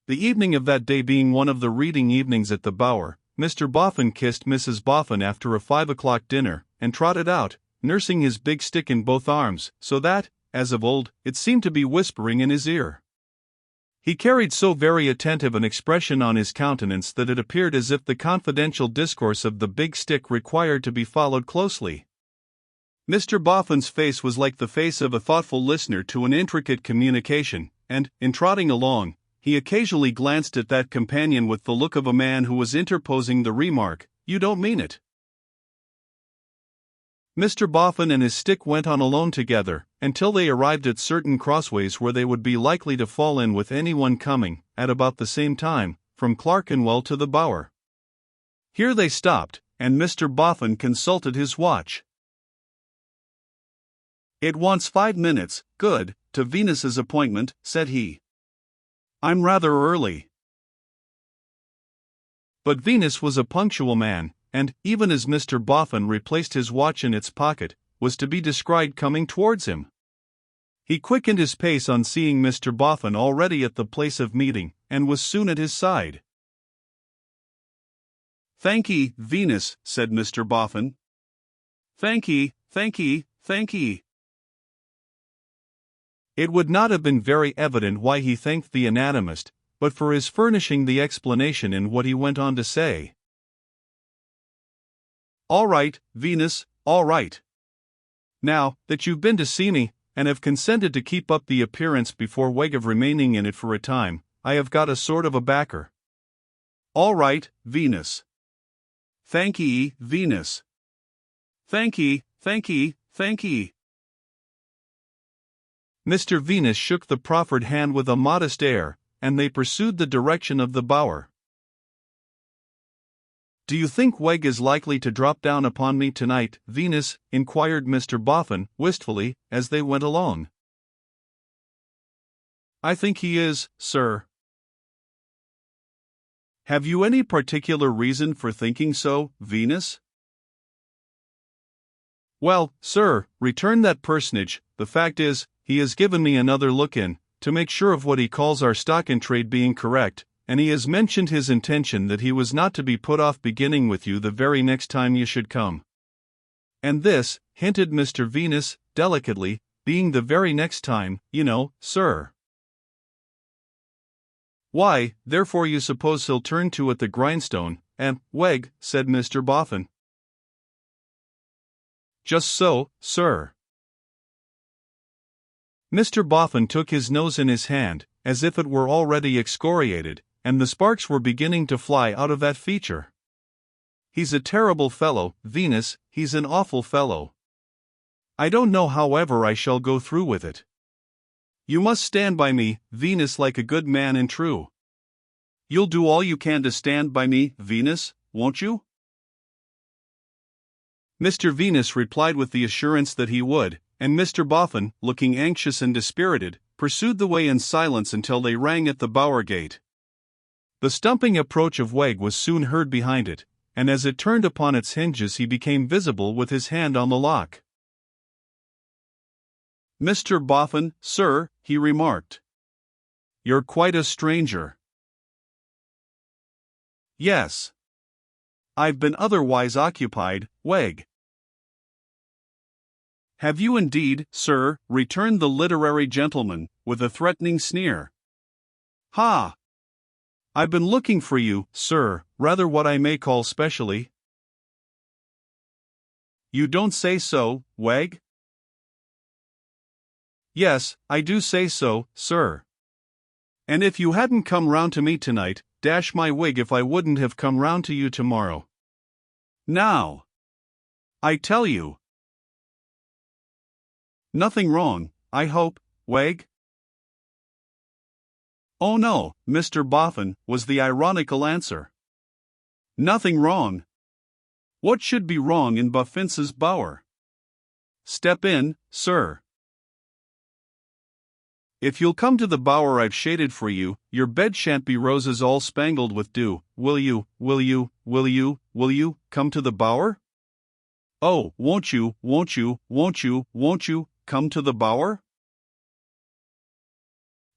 The evening of that day being one of the reading evenings at the Bower, Mr. Boffin kissed Mrs. Boffin after a 5 o'clock dinner, and trotted out, nursing his big stick in both arms, so that, as of old, it seemed to be whispering in his ear. He carried so very attentive an expression on his countenance that it appeared as if the confidential discourse of the big stick required to be followed closely. Mr. Boffin's face was like the face of a thoughtful listener to an intricate communication, and, in trotting along, he occasionally glanced at that companion with the look of a man who was interposing the remark, "You don't mean it." Mr. Boffin and his stick went on alone together, until they arrived at certain crossways where they would be likely to fall in with anyone coming, at about the same time, from Clerkenwell to the Bower. Here they stopped, and Mr. Boffin consulted his watch. "It wants 5 minutes, good, to Venus's appointment," said he. "I'm rather early." But Venus was a punctual man, and, even as Mr. Boffin replaced his watch in its pocket, was to be descried coming towards him. He quickened his pace on seeing Mr. Boffin already at the place of meeting, and was soon at his side. "Thank'ee, Venus," said Mr. Boffin. "Thank'ee, thank'ee, thank'ee." It would not have been very evident why he thanked the anatomist, but for his furnishing the explanation in what he went on to say. "All right, Venus, all right. Now, that you've been to see me, and have consented to keep up the appearance before Wegg of remaining in it for a time, I have got a sort of a backer. All right, Venus. Thank'ee, Venus. Thank'ee, thank'ee, thank'ee." Mr. Venus shook the proffered hand with a modest air, and they pursued the direction of the Bower. "Do you think Wegg is likely to drop down upon me tonight, Venus?" inquired Mr. Boffin, wistfully, as they went along. "I think he is, sir." "Have you any particular reason for thinking so, Venus?" "Well, sir," returned that personage, "the fact is, he has given me another look in, to make sure of what he calls our stock-in-trade being correct, and he has mentioned his intention that he was not to be put off beginning with you the very next time you should come. And this," hinted Mr. Venus, delicately, "being the very next time, you know, sir." "Why, therefore you suppose he'll turn to at the grindstone, and, Wegg," said Mr. Boffin. "Just so, sir." Mr. Boffin took his nose in his hand, as if it were already excoriated, and the sparks were beginning to fly out of that feature. "He's a terrible fellow, Venus, he's an awful fellow. I don't know however I shall go through with it. You must stand by me, Venus, like a good man and true. You'll do all you can to stand by me, Venus, won't you?" Mr. Venus replied with the assurance that he would, and Mr. Boffin, looking anxious and dispirited, pursued the way in silence until they rang at the Bower gate. The stumping approach of Wegg was soon heard behind it, and as it turned upon its hinges he became visible with his hand on the lock. "Mr. Boffin, sir," he remarked. "You're quite a stranger." "Yes. I've been otherwise occupied, Wegg." "Have you indeed, sir?" returned the literary gentleman, with a threatening sneer. "Ha! I've been looking for you, sir, rather what I may call specially." "You don't say so, Wegg?" "Yes, I do say so, sir. And if you hadn't come round to me tonight, dash my wig if I wouldn't have come round to you tomorrow. Now, I tell you. Nothing wrong, I hope, Wegg?" "Oh no, Mr. Boffin," was the ironical answer. "Nothing wrong. What should be wrong in Buffince's Bower? Step in, sir. If you'll come to the bower I've shaded for you, your bed shan't be roses all spangled with dew. Will you, come to the bower? Oh, won't you, come to the bower?"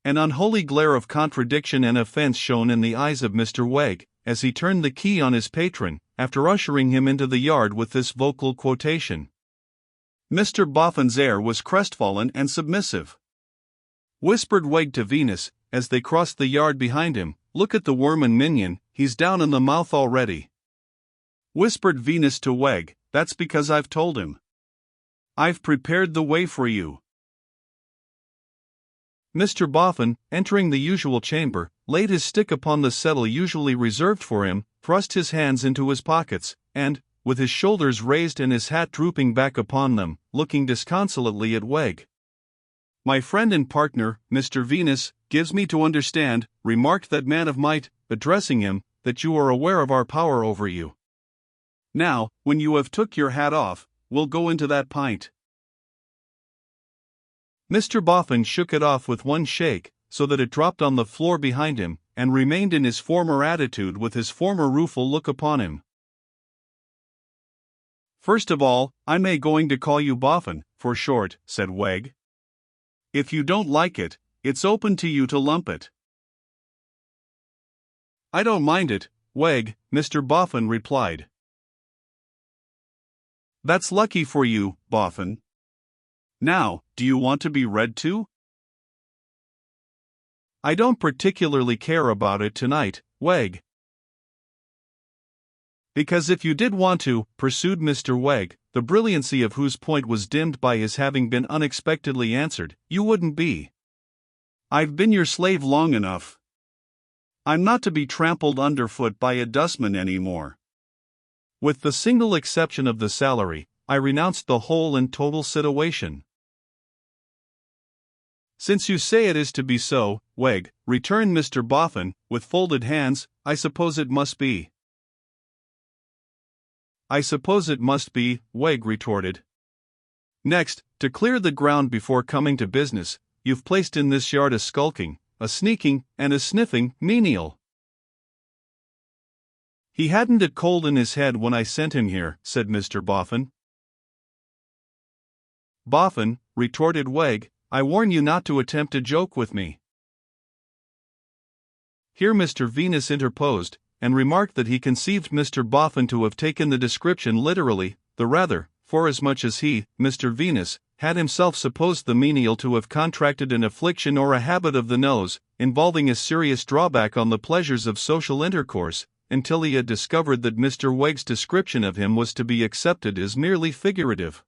An unholy glare of contradiction and offense shone in the eyes of Mr. Wegg, as he turned the key on his patron, after ushering him into the yard with this vocal quotation. Mr. Boffin's air was crestfallen and submissive. Whispered Wegg to Venus, as they crossed the yard behind him, "Look at the worm minion, he's down in the mouth already." Whispered Venus to Wegg, "That's because I've told him. I've prepared the way for you." Mr. Boffin, entering the usual chamber, laid his stick upon the settle usually reserved for him, thrust his hands into his pockets, and, with his shoulders raised and his hat drooping back upon them, looking disconsolately at Wegg. "My friend and partner, Mr. Venus, gives me to understand," remarked that man of might, addressing him, "that you are aware of our power over you. Now, when you have took your hat off, we'll go into that pint." Mr. Boffin shook it off with one shake, so that it dropped on the floor behind him, and remained in his former attitude with his former rueful look upon him. "First of all, I may going to call you Boffin, for short," said Wegg. "If you don't like it, it's open to you to lump it." "I don't mind it, Wegg," Mr. Boffin replied. "That's lucky for you, Boffin. Now, do you want to be read to?" "I don't particularly care about it tonight, Wegg." "Because if you did want to," pursued Mr. Wegg, the brilliancy of whose point was dimmed by his having been unexpectedly answered, "you wouldn't be. I've been your slave long enough. I'm not to be trampled underfoot by a dustman anymore. With the single exception of the salary, I renounced the whole and total situation." "Since you say it is to be so, Wegg," returned Mr. Boffin, with folded hands, "I suppose it must be." "I suppose it must be," Wegg retorted. "Next, to clear the ground before coming to business, you've placed in this yard a skulking, a sneaking, and a sniffing menial." "He hadn't it cold in his head when I sent him here," said Mr. Boffin. "Boffin," retorted Wegg, "I warn you not to attempt a joke with me." Here Mr. Venus interposed, and remarked that he conceived Mr. Boffin to have taken the description literally, the rather, forasmuch as he, Mr. Venus, had himself supposed the menial to have contracted an affliction or a habit of the nose, involving a serious drawback on the pleasures of social intercourse, until he had discovered that Mr. Wegg's description of him was to be accepted as merely figurative.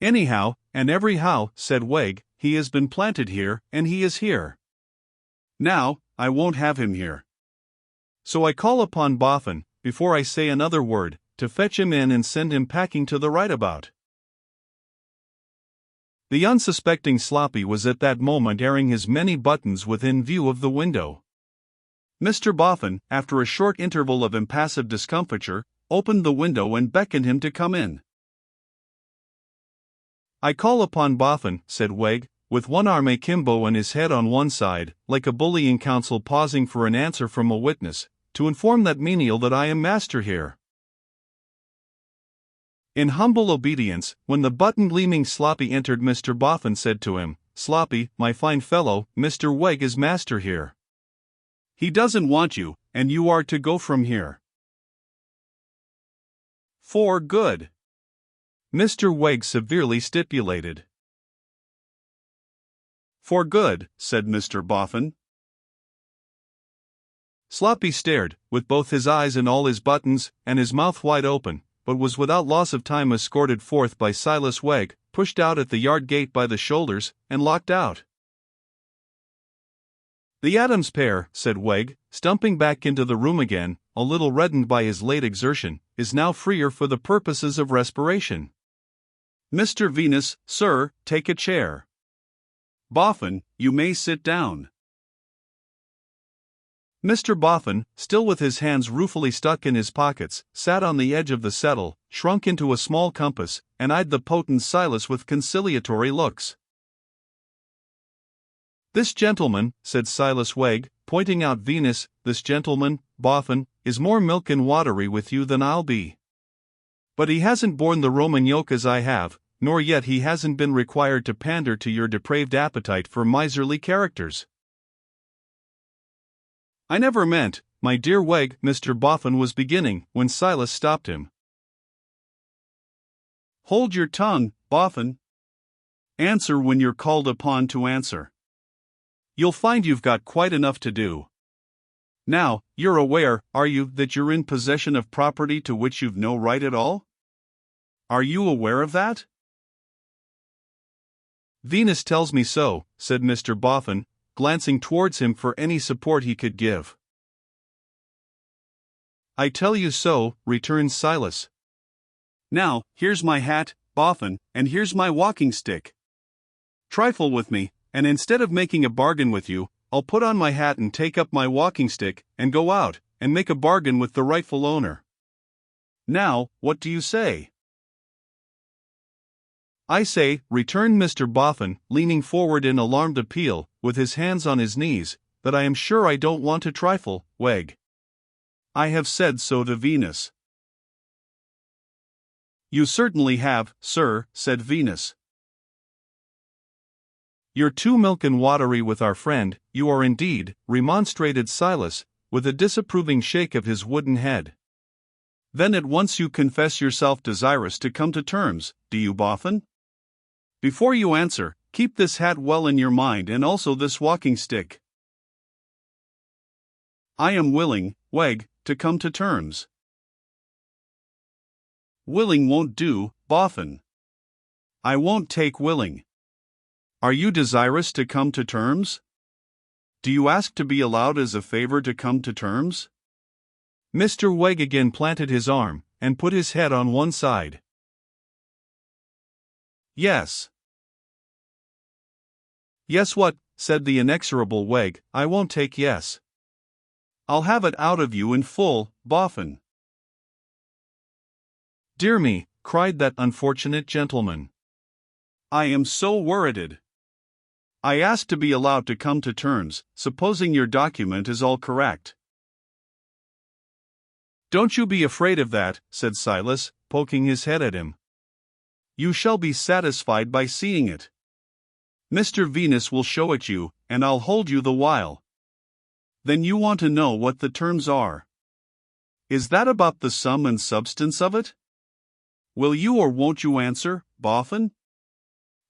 "Anyhow, and everyhow," said Wegg, "he has been planted here, and he is here. Now, I won't have him here. So I call upon Boffin, before I say another word, to fetch him in and send him packing to the right-about." The unsuspecting Sloppy was at that moment airing his many buttons within view of the window. Mr. Boffin, after a short interval of impassive discomfiture, opened the window and beckoned him to come in. "I call upon Boffin," said Wegg, with one arm akimbo and his head on one side, like a bullying counsel pausing for an answer from a witness, "to inform that menial that I am master here." In humble obedience, when the button-gleaming Sloppy entered, Mr. Boffin said to him, "Sloppy, my fine fellow, Mr. Wegg is master here. He doesn't want you, and you are to go from here. For good," Mr. Wegg severely stipulated. "For good," said Mr. Boffin. Sloppy stared, with both his eyes and all his buttons, and his mouth wide open, but was without loss of time escorted forth by Silas Wegg, pushed out at the yard gate by the shoulders, and locked out. "The Adams pair," said Wegg, stumping back into the room again, a little reddened by his late exertion, "is now freer for the purposes of respiration. Mr. Venus, sir, take a chair. Boffin, you may sit down." Mr. Boffin, still with his hands ruefully stuck in his pockets, sat on the edge of the settle, shrunk into a small compass, and eyed the potent Silas with conciliatory looks. "This gentleman," said Silas Wegg, pointing out Venus, "this gentleman, Boffin, is more milk and watery with you than I'll be. But he hasn't borne the Roman yoke as I have, nor yet he hasn't been required to pander to your depraved appetite for miserly characters. I never meant, my dear Wegg, Mr. Boffin was beginning, when Silas stopped him. Hold your tongue, Boffin. Answer when you're called upon to answer. You'll find you've got quite enough to do. Now, you're aware, are you, that you're in possession of property to which you've no right at all? Are you aware of that? Venus tells me so, said Mr. Boffin, glancing towards him for any support he could give. I tell you so, returned Silas. Now, here's my hat, Boffin, and here's my walking stick. Trifle with me, and instead of making a bargain with you, I'll put on my hat and take up my walking stick, and go out, and make a bargain with the rightful owner. Now, what do you say? I say, returned Mr. Boffin, leaning forward in alarmed appeal, with his hands on his knees, that I am sure I don't want to trifle, Wegg. I have said so to Venus. You certainly have, sir, said Venus. You're too milk and watery with our friend, you are indeed, remonstrated Silas, with a disapproving shake of his wooden head. Then at once you confess yourself desirous to come to terms, do you, Boffin? Before you answer, keep this hat well in your mind and also this walking stick. I am willing, Wegg, to come to terms. Willing won't do, Boffin. I won't take willing. Are you desirous to come to terms? Do you ask to be allowed as a favor to come to terms? Mr. Wegg again planted his arm, and put his head on one side. Yes. Yes what, said the inexorable Wegg, I won't take yes. I'll have it out of you in full, Boffin. Dear me, cried that unfortunate gentleman. I am so worrited. I ask to be allowed to come to terms, supposing your document is all correct. Don't you be afraid of that, said Silas, poking his head at him. You shall be satisfied by seeing it. Mr. Venus will show it you, and I'll hold you the while. Then you want to know what the terms are. Is that about the sum and substance of it? Will you or won't you answer, Boffin?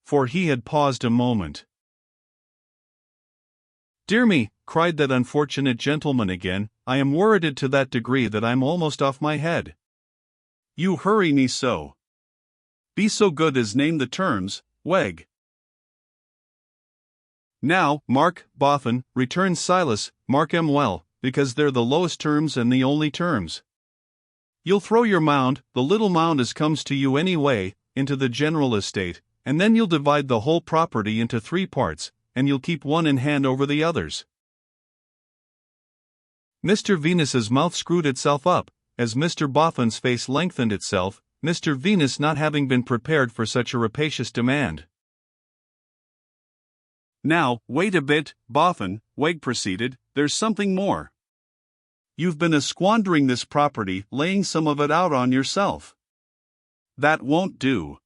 For he had paused a moment. Dear me, cried that unfortunate gentleman again, I am worrited to that degree that I'm almost off my head. You hurry me so. Be so good as name the terms, Wegg. Now, mark, Boffin, returned Silas, mark 'em well, because they're the lowest terms and the only terms. You'll throw your mound, the little mound as comes to you anyway, into the general estate, and then you'll divide the whole property into 3 parts, and you'll keep one in hand over the others. Mr. Venus's mouth screwed itself up, as Mr. Boffin's face lengthened itself, Mr. Venus not having been prepared for such a rapacious demand. Now, wait a bit, Boffin, Wegg proceeded, there's something more. You've been squandering this property, laying some of it out on yourself. That won't do.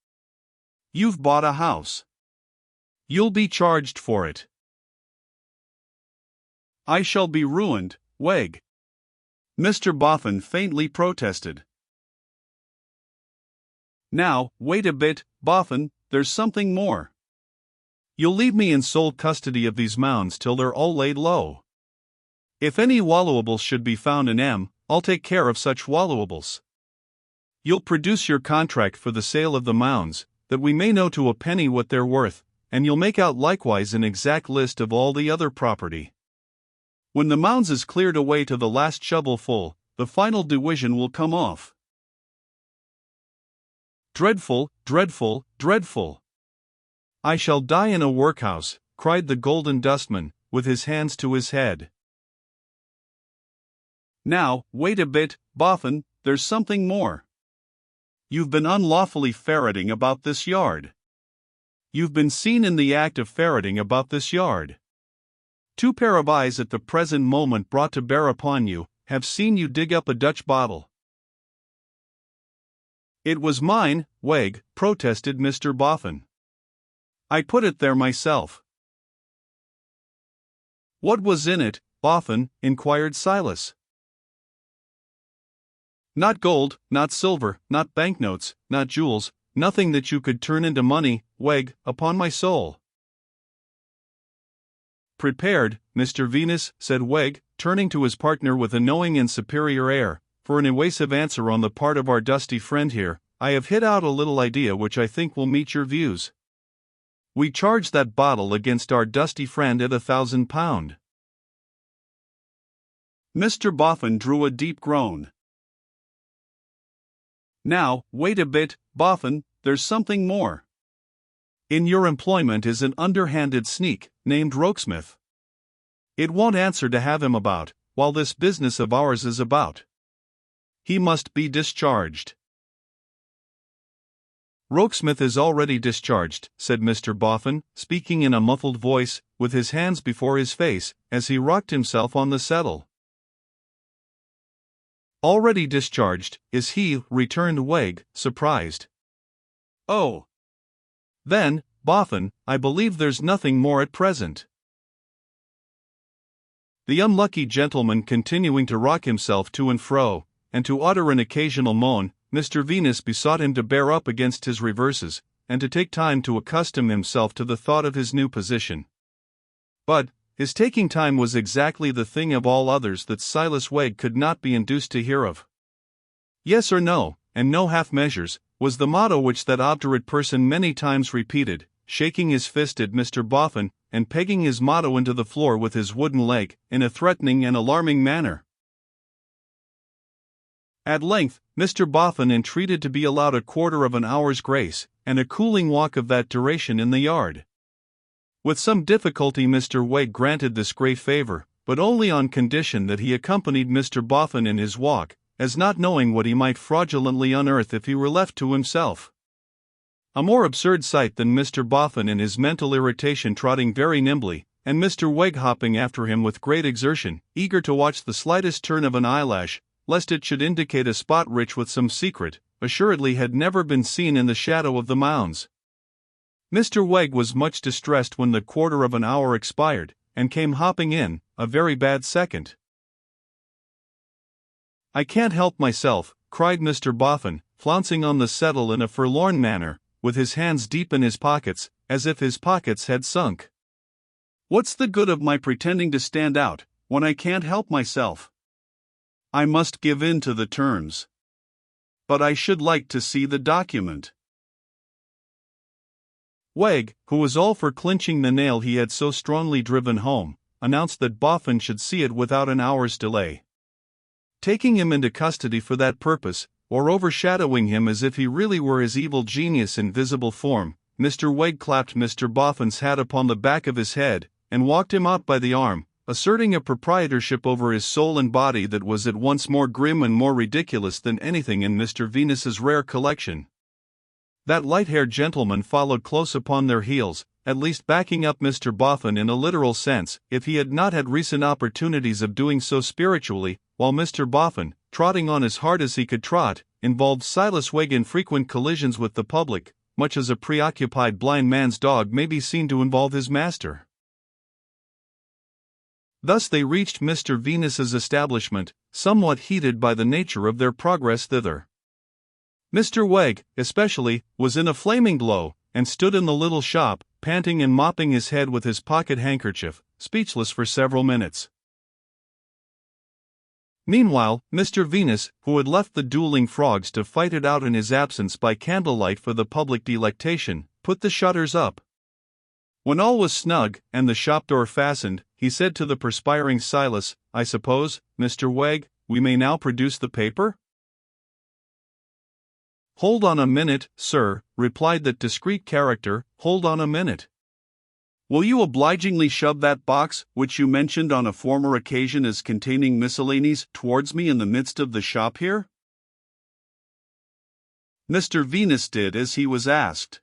You've bought a house. You'll be charged for it. I shall be ruined, Wegg. Mr. Boffin faintly protested. Now, wait a bit, Boffin, there's something more. You'll leave me in sole custody of these mounds till they're all laid low. If any wallowables should be found in I'll take care of such wallowables. You'll produce your contract for the sale of the mounds, that we may know to a penny what they're worth, and you'll make out likewise an exact list of all the other property. When the mounds is cleared away to the last shovelful, the final division will come off. Dreadful, dreadful, dreadful. I shall die in a workhouse, cried the Golden Dustman, with his hands to his head. Now, wait a bit, Boffin, there's something more. You've been unlawfully ferreting about this yard. You've been seen in the act of ferreting about this yard. 2 pair of eyes at the present moment brought to bear upon you, have seen you dig up a Dutch bottle. It was mine, Wegg, protested Mr. Boffin. I put it there myself. What was in it, Boffin? Inquired Silas. Not gold, not silver, not banknotes, not jewels, nothing that you could turn into money, Wegg, upon my soul. Prepared, Mr. Venus, said Wegg, turning to his partner with a knowing and superior air, for an evasive answer on the part of our dusty friend here. I have hit out a little idea which I think will meet your views. We charge that bottle against our dusty friend at £1,000. Mr. Boffin drew a deep groan. Now, wait a bit, Boffin, there's something more. In your employment is an underhanded sneak, named Rokesmith. It won't answer to have him about, while this business of ours is about. He must be discharged. Rokesmith is already discharged, said Mr. Boffin, speaking in a muffled voice, with his hands before his face, as he rocked himself on the settle. Already discharged, is he? Returned Wegg, surprised. Oh. Then, Boffin, I believe there's nothing more at present. The unlucky gentleman continuing to rock himself to and fro, and to utter an occasional moan, Mr. Venus besought him to bear up against his reverses, and to take time to accustom himself to the thought of his new position. But, his taking time was exactly the thing of all others that Silas Wegg could not be induced to hear of. Yes or no, and no half measures, was the motto which that obdurate person many times repeated, shaking his fist at Mr. Boffin, and pegging his motto into the floor with his wooden leg, in a threatening and alarming manner. At length, Mr. Boffin entreated to be allowed a quarter of an hour's grace, and a cooling walk of that duration in the yard. With some difficulty Mr. Wegg granted this great favor, but only on condition that he accompanied Mr. Boffin in his walk, as not knowing what he might fraudulently unearth if he were left to himself. A more absurd sight than Mr. Boffin in his mental irritation trotting very nimbly, and Mr. Wegg hopping after him with great exertion, eager to watch the slightest turn of an eyelash, lest it should indicate a spot rich with some secret, assuredly had never been seen in the shadow of the mounds. Mr. Wegg was much distressed when the quarter of an hour expired, and came hopping in, a very bad second. I can't help myself, cried Mr. Boffin, flouncing on the settle in a forlorn manner, with his hands deep in his pockets, as if his pockets had sunk. What's the good of my pretending to stand out, when I can't help myself? I must give in to the terms. But I should like to see the document. Wegg, who was all for clinching the nail he had so strongly driven home, announced that Boffin should see it without an hour's delay. Taking him into custody for that purpose, or overshadowing him as if he really were his evil genius in visible form, Mr. Wegg clapped Mr. Boffin's hat upon the back of his head, and walked him out by the arm, asserting a proprietorship over his soul and body that was at once more grim and more ridiculous than anything in Mr. Venus's rare collection. That light-haired gentleman followed close upon their heels, at least backing up Mr. Boffin in a literal sense, if he had not had recent opportunities of doing so spiritually, while Mr. Boffin, trotting on as hard as he could trot, involved Silas Wegg in frequent collisions with the public, much as a preoccupied blind man's dog may be seen to involve his master. Thus they reached Mr. Venus's establishment, somewhat heated by the nature of their progress thither. Mr. Wegg, especially, was in a flaming glow, and stood in the little shop, panting and mopping his head with his pocket handkerchief, speechless for several minutes. Meanwhile, Mr. Venus, who had left the dueling frogs to fight it out in his absence by candlelight for the public delectation, put the shutters up. When all was snug, and the shop door fastened, he said to the perspiring Silas, "I suppose, Mr. Wegg, we may now produce the paper?" "Hold on a minute, sir," replied that discreet character, "hold on a minute. Will you obligingly shove that box, which you mentioned on a former occasion as containing miscellanies, towards me in the midst of the shop here?" Mr. Venus did as he was asked.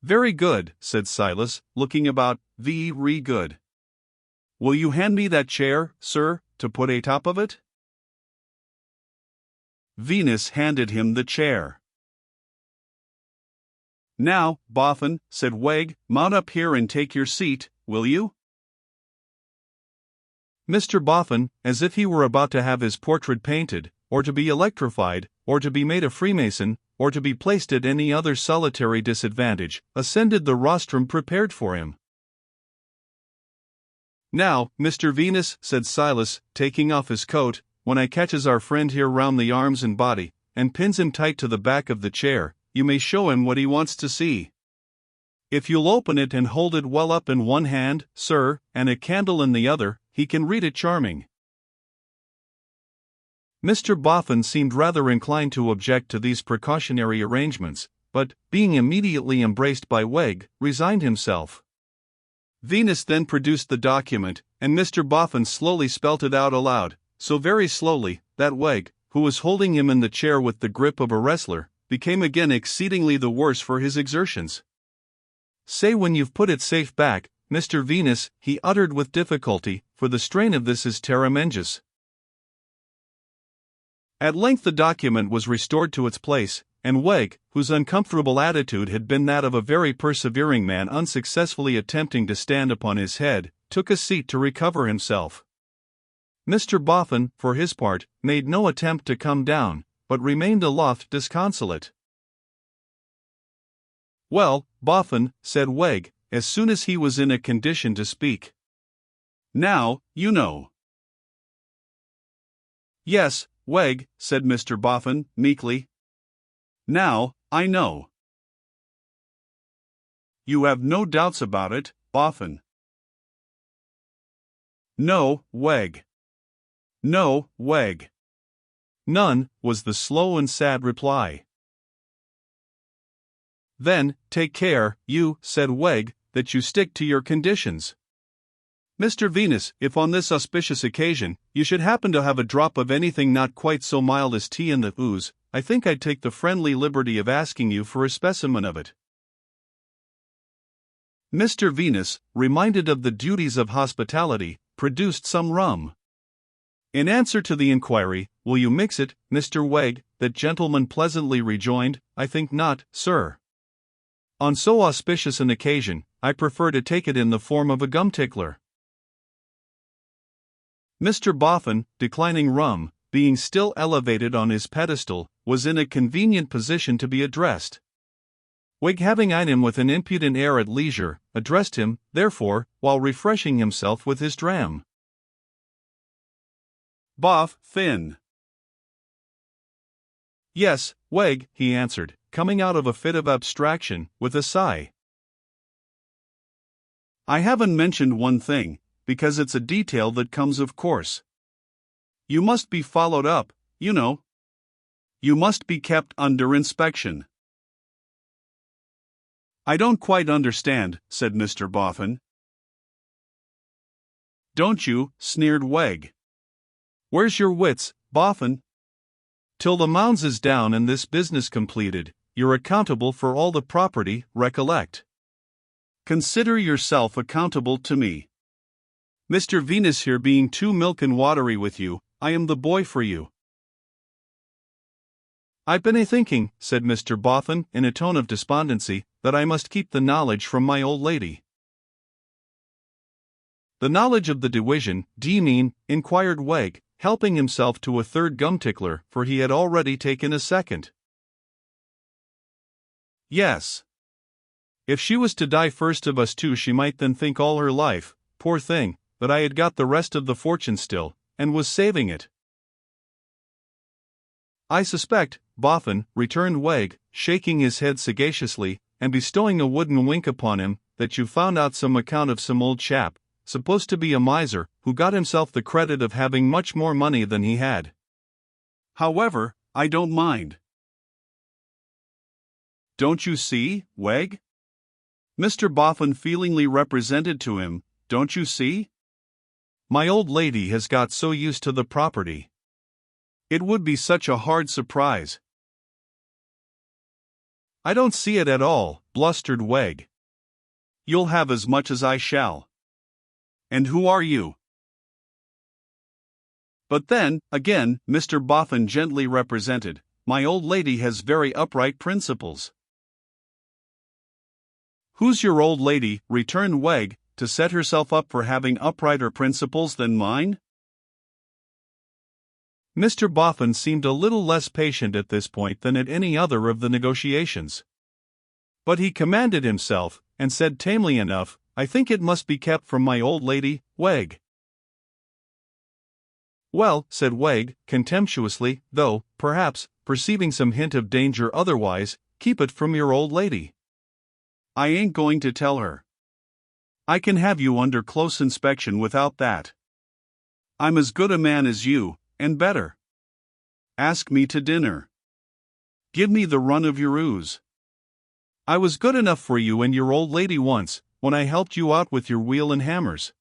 "Very good," said Silas, looking about, "very good. Will you hand me that chair, sir, to put a top of it?" Venus handed him the chair. "Now, Boffin," said Wegg, "mount up here and take your seat, will you?" Mr. Boffin, as if he were about to have his portrait painted, or to be electrified, or to be made a Freemason, or to be placed at any other solitary disadvantage, ascended the rostrum prepared for him. "Now, Mr. Venus," said Silas, taking off his coat, "when I catches our friend here round the arms and body, and pins him tight to the back of the chair, you may show him what he wants to see. If you'll open it and hold it well up in one hand, sir, and a candle in the other, he can read it charming." Mr. Boffin seemed rather inclined to object to these precautionary arrangements, but, being immediately embraced by Wegg, resigned himself. Venus then produced the document, and Mr. Boffin slowly spelt it out aloud, so very slowly, that Wegg, who was holding him in the chair with the grip of a wrestler, became again exceedingly the worse for his exertions. "Say when you've put it safe back, Mr. Venus," he uttered with difficulty, for the strain of this is tremendous. At length the document was restored to its place, and Wegg, whose uncomfortable attitude had been that of a very persevering man unsuccessfully attempting to stand upon his head, took a seat to recover himself. Mr. Boffin, for his part, made no attempt to come down, but remained aloft disconsolate. "Well, Boffin," said Wegg, as soon as he was in a condition to speak. "Now, you know." "Yes, Wegg," said Mr. Boffin, meekly. "Now, I know." "You have no doubts about it, Boffin?" "No, Wegg. No, Wegg. None," was the slow and sad reply. "Then, take care, you," said Wegg, "that you stick to your conditions. Mr. Venus, if on this auspicious occasion, you should happen to have a drop of anything not quite so mild as tea in the ooze, I think I'd take the friendly liberty of asking you for a specimen of it." Mr. Venus, reminded of the duties of hospitality, produced some rum. In answer to the inquiry, "Will you mix it, Mr. Wegg?" that gentleman pleasantly rejoined, "I think not, sir. On so auspicious an occasion, I prefer to take it in the form of a gum tickler." Mr. Boffin, declining rum, being still elevated on his pedestal, was in a convenient position to be addressed. Wegg, having eyed him with an impudent air at leisure, addressed him, therefore, while refreshing himself with his dram. "Boff, Fin." "Yes, Wegg," he answered, coming out of a fit of abstraction, with a sigh. "I haven't mentioned one thing, because it's a detail that comes of course. You must be followed up, you know. You must be kept under inspection." "I don't quite understand," said Mr. Boffin. "Don't you?" sneered Wegg. "Where's your wits, Boffin? Till the mounds is down and this business completed, you're accountable for all the property, recollect. Consider yourself accountable to me. Mr. Venus here being too milk and watery with you, I am the boy for you." "I've been a-thinking," said Mr. Boffin, in a tone of despondency, "that I must keep the knowledge from my old lady." "The knowledge of the division, d'ye mean?" inquired Wegg, helping himself to a third gum tickler, for he had already taken a second. "Yes. If she was to die first of us two, she might then think all her life, poor thing, that I had got the rest of the fortune still, and was saving it." "I suspect, Boffin," returned Wegg, shaking his head sagaciously, and bestowing a wooden wink upon him, "that you found out some account of some old chap, supposed to be a miser, who got himself the credit of having much more money than he had. However, I don't mind. Don't you see, Wegg?" Mr. Boffin feelingly represented to him, "Don't you see? My old lady has got so used to the property. It would be such a hard surprise." "I don't see it at all," blustered Wegg. "You'll have as much as I shall." "And who are you?" But then, again, Mr. Boffin gently represented, my old lady has very upright principles. Who's your old lady, returned Wegg, to set herself up for having uprighter principles than mine? Mr. Boffin seemed a little less patient at this point than at any other of the negotiations. But he commanded himself, and said tamely enough, I think it must be kept from my old lady, Wegg. Well, said Wegg, contemptuously, though, perhaps, perceiving some hint of danger otherwise, keep it from your old lady. I ain't going to tell her. I can have you under close inspection without that. I'm as good a man as you, and better. Ask me to dinner. Give me the run of your ooze. I was good enough for you and your old lady once, when I helped you out with your wheel and hammers.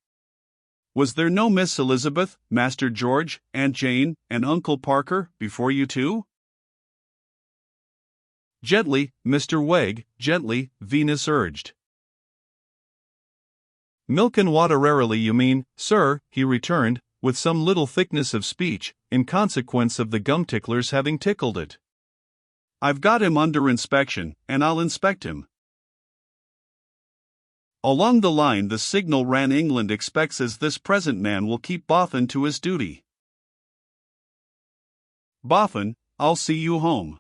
Was there no Miss Elizabeth, Master George, Aunt Jane, and Uncle Parker, before you too? Gently, Mr. Wegg, gently, Venus urged. Milk and waterarily you mean, sir, he returned, with some little thickness of speech, in consequence of the gum ticklers having tickled it. I've got him under inspection, and I'll inspect him. Along the line the signal ran England expects as this present man will keep Boffin to his duty. Boffin, I'll see you home.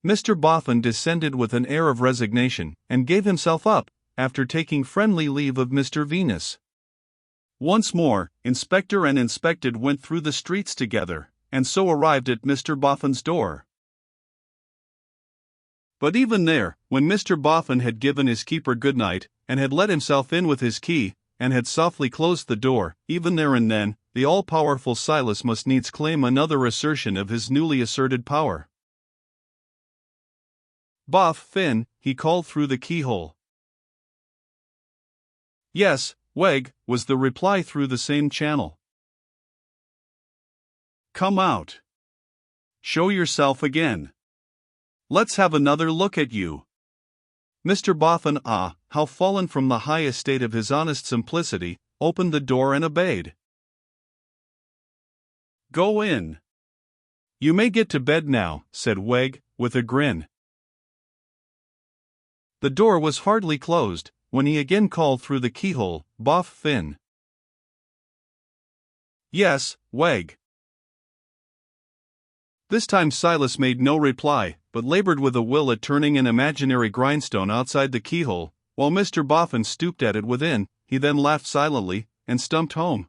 Mr. Boffin descended with an air of resignation, and gave himself up, after taking friendly leave of Mr. Venus. Once more, inspector and inspected went through the streets together, and so arrived at Mr. Boffin's door. But even there, when Mr. Boffin had given his keeper good night, and had let himself in with his key, and had softly closed the door, even there and then, the all-powerful Silas must needs claim another assertion of his newly asserted power. Boff Fin, he called through the keyhole. Yes, Wegg, was the reply through the same channel. Come out. Show yourself again. Let's have another look at you. Mr. Boffin, how fallen from the high estate of his honest simplicity, opened the door and obeyed. Go in. You may get to bed now, said Wegg, with a grin. The door was hardly closed, when he again called through the keyhole, Boff Fin. Yes, Wegg. This time Silas made no reply, but labored with a will at turning an imaginary grindstone outside the keyhole, while Mr. Boffin stooped at it within. He then laughed silently, and stumped home.